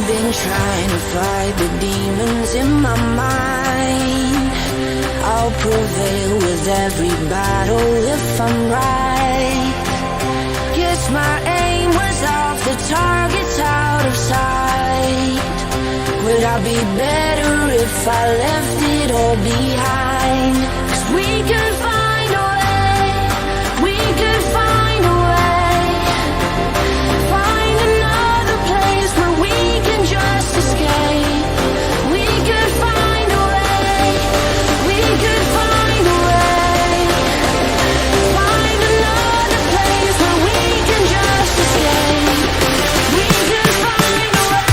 been trying to fight the demons in my mind. I'll prevail with every battle if I'm right. Guess my aim was off, the target's out of sight. Would I be better if I left it all behind? 'Cause we could find a way, we could find a way. Find another place where we can just escape. We could find a way, we could find a way. Find another place where we can just escape. We could find a way.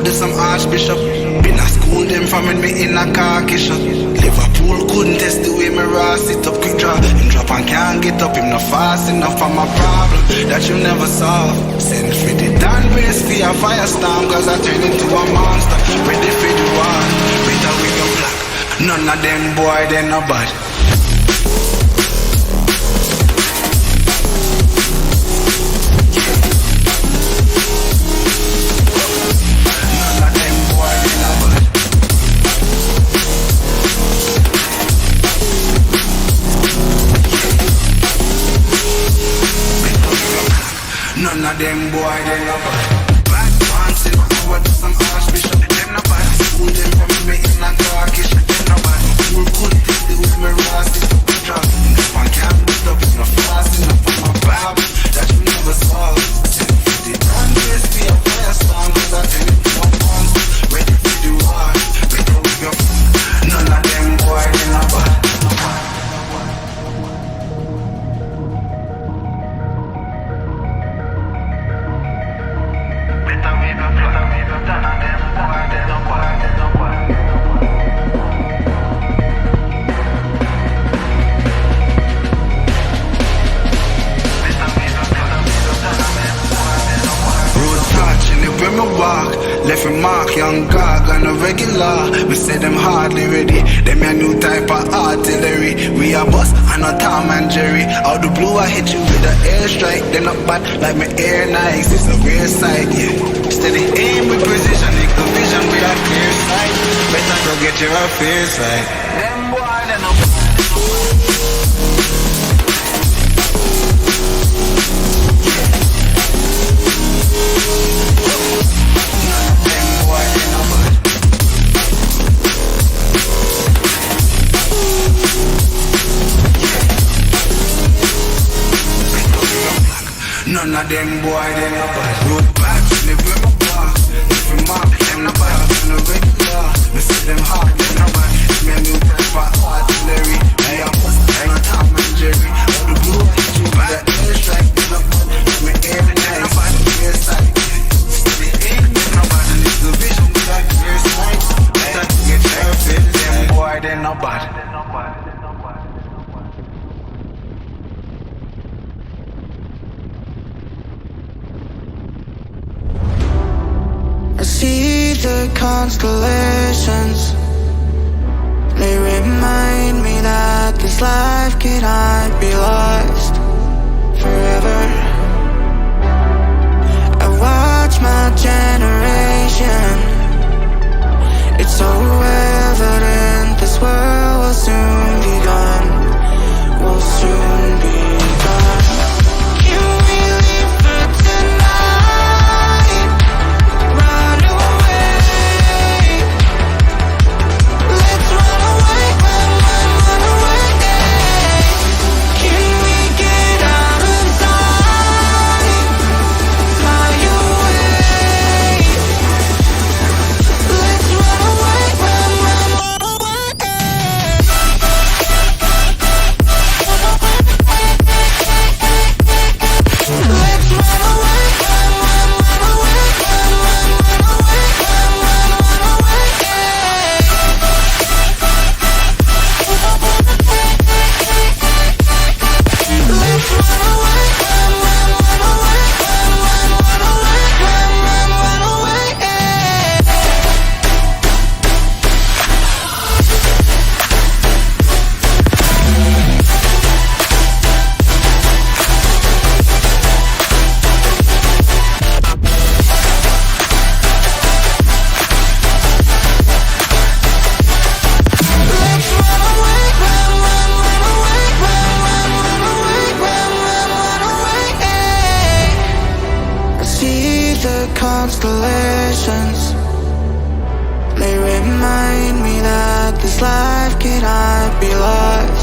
Do some archbishop. Been a school them from when me in a khaki shop. Liverpool couldn't test the way me raw sit up quick draw. Him drop and can't get up, him not fast enough for my problem that you never solve. Send for the Dan race for a firestorm, cause I turn into a monster. Ready for the war, better with your black. None of them boy, they no bad. None of them boy, they no bad. Bad ones in power to some archbishop. Them no bad. School them from me in a carkish. Them no bad. School could take the with me rasty. Drop in the pan can't put up. It's no fasting up on my Bible that you never saw. The brand is be a fire song. Cause I tell you one month. Ready for the war. Ready for your none of them boy, they no bad. Left a mark, young gog on a regular. We say them hardly ready. Them a new type of artillery. We a boss and a Tom and Jerry. Out the blue I hit you with an airstrike. They not bad like my air nice. It's a rare sight, yeah. Steady aim with precision. Equal vision with a clear sight. Better go get your affairs right. Them boy, they no none of them boy, they no bad. Road back, live with my bar. If you mark, them no bad. I'm no regular. Me see them hard, them no bad. Me a new type of artillery. I am a Tom and Jerry. All the blue, you bad. Airstrike, they no bad. Me air nice, clear sight. Steady aim, they no bad. And it's the vision, we got clear sight. Better to get your fit. Them boy, they no bad. I see the constellations. They remind me that this life cannot be lost forever. I watch my generation. It's so evident this world will soon be gone. Will soon be gone. Can we live for tonight? Run away. Let's run away, run away. Can we get out of sight? Fly away. Let's run away, run away. Let's run away, run away, constellations. They remind me that this life cannot be lost